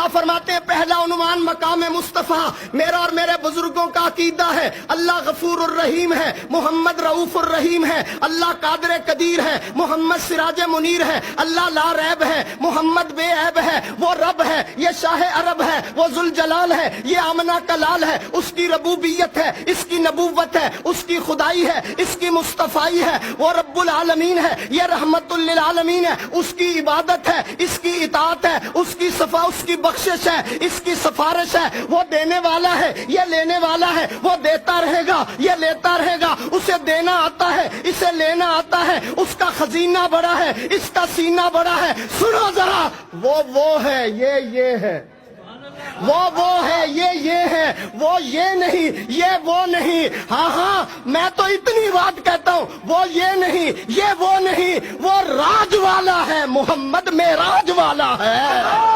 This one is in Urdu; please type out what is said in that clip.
اللہ فرماتے ہیں پہلا عنوان مقام مصطفیٰ میرا اور میرے بزرگوں کا عقیدہ ہے، اللہ غفور الرحیم ہے، محمد رؤوف الرحیم ہے، اللہ قادر قدیر ہے، محمد سراج منیر ہے، اللہ لا ریب ہے، محمد بے عیب ہے، وہ رب ہے، یہ شاہ عرب ہے، وہ ذوالجلال ہے، یہ آمنہ کلال ہے، اس کی ربوبیت ہے، اس کی نبوت ہے، اس کی خدائی ہے، اس کی مصطفائی ہے، وہ رب العالمین ہے، یہ رحمت للعالمین ہے، اس کی عبادت ہے، اس کی اطاعت ہے، اس کی صفا، اس کی بخشش ہے، اس کی سفارش ہے، وہ دینے والا ہے، یہ لینے والا ہے، وہ دیتا رہے گا، یہ لیتا رہے گا، اسے دینا آتا ہے، اسے لینا آتا ہے، اس کا خزینہ بڑا ہے، اس کا سینہ بڑا ہے۔ سنو ذرا، وہ ہے، یہ ہے، وہ ہے، یہ ہے، وہ یہ نہیں، یہ وہ نہیں۔ ہاں میں تو اتنی بات کہتا ہوں، وہ یہ نہیں، یہ وہ نہیں، وہ راج والا ہے، محمد معراج والا ہے۔